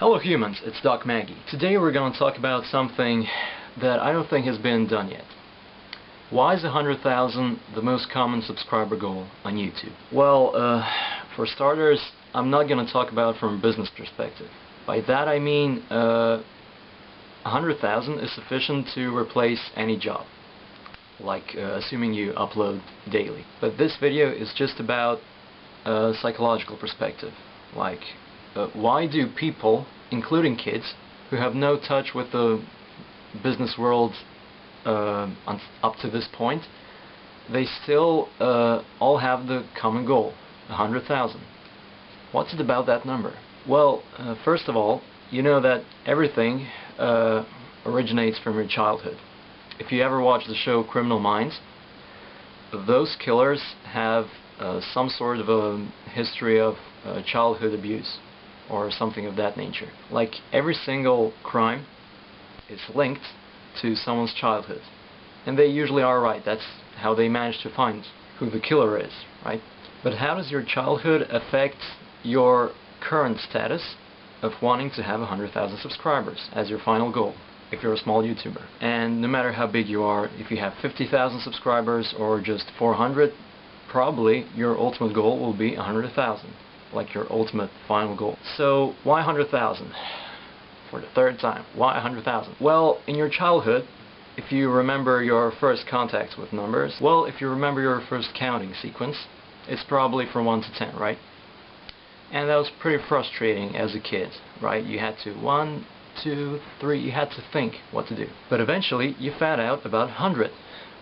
Hello humans, it's Doc Maggie. Today we're going to talk about something that I don't think has been done yet. Why is 100,000 the most common subscriber goal on YouTube? Well, for starters, I'm not going to talk about it from a business perspective. By that I mean 100,000 is sufficient to replace any job, like assuming you upload daily. But this video is just about a psychological perspective, like why do people, including kids, who have no touch with the business world up to this point, they still all have the common goal, 100,000. What's it about that number? Well, first of all, you know that everything originates from your childhood. If you ever watch the show Criminal Minds, those killers have some sort of a history of childhood abuse or something of that nature. Like every single crime is linked to someone's childhood, and they usually are right. That's how they manage to find who the killer is, right? But how does your childhood affect your current status of wanting to have 100,000 subscribers as your final goal if you're a small YouTuber? And no matter how big you are, if you have 50,000 subscribers or just 400, probably your ultimate goal will be 100,000. Like your ultimate final goal. So why 100,000? For the third time, why 100,000? Well, in your childhood, if you remember your first contacts with numbers, well, if you remember your first counting sequence, it's probably from 1 to 10, right? And that was pretty frustrating as a kid, right? You had to 1, 2, 3, you had to think what to do. But eventually you found out about 100,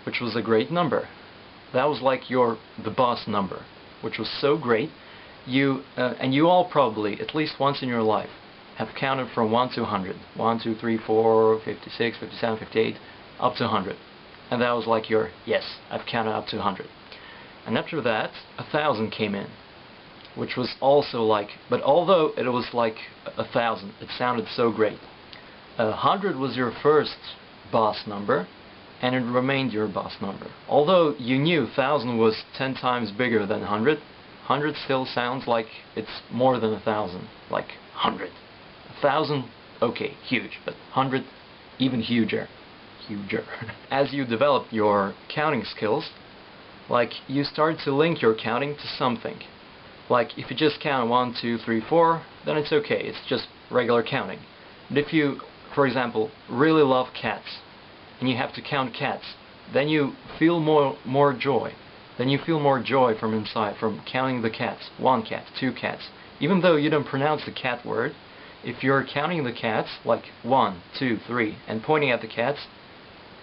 which was a great number. That was like the boss number, which was so great. And you all probably, at least once in your life, have counted from 1 to 100. 1, 2, 3, 4, 56, 57, 58, up to 100. And that was like your, yes, I've counted up to 100. And after that, 1,000 came in, which was also like, but although it was like 1,000, it sounded so great. 100 was your first boss number, and it remained your boss number. Although you knew 1,000 was 10 times bigger than 100, 100 still sounds like it's more than 1,000, like 100. 1,000, okay, huge, but 100, even huger. As you develop your counting skills, like you start to link your counting to something. Like if you just count 1, 2, 3, 4, then it's okay, it's just regular counting. But if you, for example, really love cats, and you have to count cats, then you feel more joy. Then you feel more joy from inside, from counting the cats. 1 cat, 2 cats. Even though you don't pronounce the cat word, if you're counting the cats, like 1, 2, 3, and pointing at the cats,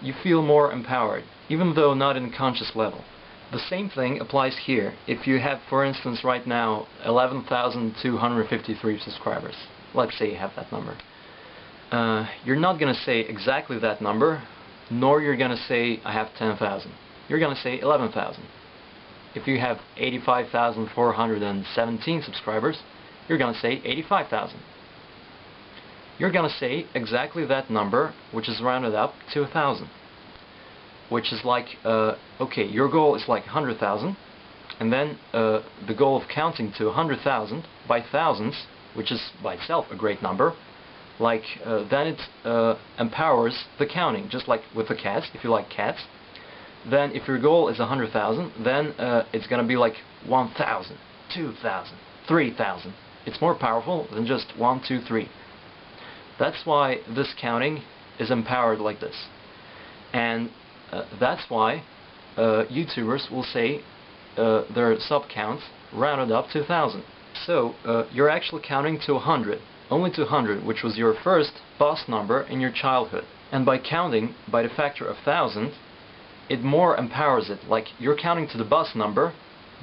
you feel more empowered, even though not in a conscious level. The same thing applies here. If you have, for instance, right now, 11,253 subscribers. Let's say you have that number. You're not going to say exactly that number, nor you're going to say, I have 10,000. You're going to say 11,000. If you have 85,417 subscribers, you're going to say 85,000. You're going to say exactly that number, which is rounded up to 1,000. Which is like, okay, your goal is like 100,000, and then the goal of counting to 100,000 by thousands, which is by itself a great number, like then it empowers the counting, just like with the cats, if you like cats. Then if your goal is 100,000, then it's going to be like 1,000, 2,000, 3,000. It's more powerful than just 1, 2, 3. That's why this counting is empowered like this. And that's why YouTubers will say their sub counts rounded up to 1,000. So you're actually counting to 100, only to 100, which was your first boss number in your childhood. And by counting by the factor of 1,000, it more empowers it, like you're counting to the boss number,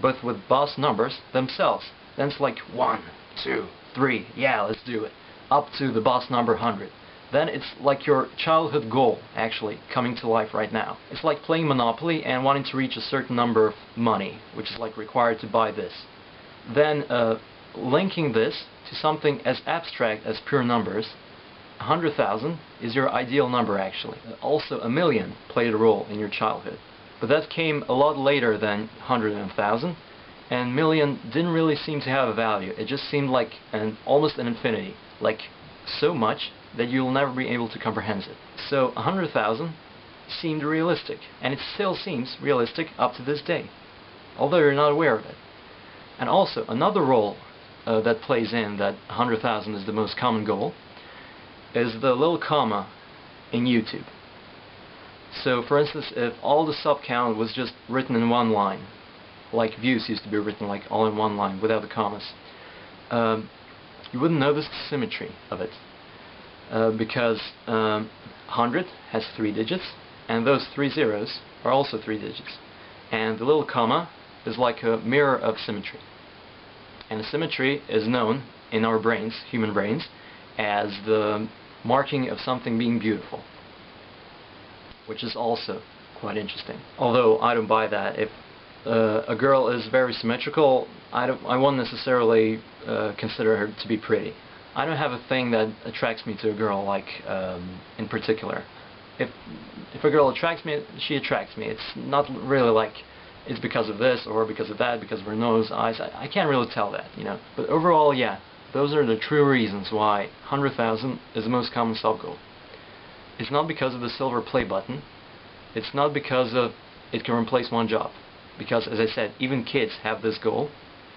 but with boss numbers themselves. Then it's like 1, 2, 3, yeah, let's do it, up to the boss number 100. Then it's like your childhood goal, actually, coming to life right now. It's like playing Monopoly and wanting to reach a certain number of money, which is like required to buy this. Then linking this to something as abstract as pure numbers, 100,000 is your ideal number, actually. Also, 1,000,000 played a role in your childhood. But that came a lot later than 100 and 1,000, and million didn't really seem to have a value. It just seemed like almost an infinity. Like so much that you'll never be able to comprehend it. So 100,000 seemed realistic, and it still seems realistic up to this day, although you're not aware of it. And also, another role that plays in that 100,000 is the most common goal is the little comma in YouTube. So, for instance, if all the sub count was just written in one line, like views used to be written like all in one line without the commas, you wouldn't notice the symmetry of it, because 100 has 3 digits, and those 3 zeros are also 3 digits, and the little comma is like a mirror of symmetry. And symmetry is known in our brains, human brains, as the marking of something being beautiful, which is also quite interesting. Although I don't buy that. If a girl is very symmetrical, I won't necessarily consider her to be pretty. I don't have a thing that attracts me to a girl, like in particular. If a girl attracts me, she attracts me. It's not really like it's because of this or because of that, because of her nose, eyes. I can't really tell that, you know. But overall, yeah, those are the true reasons why 100,000 is the most common sub-goal. It's not because of the silver play button. It's not because of it can replace one job. Because, as I said, even kids have this goal,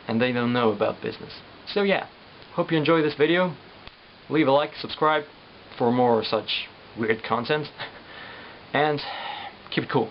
and they don't know about business. So yeah, hope you enjoy this video. Leave a like, subscribe for more such weird content, and keep it cool.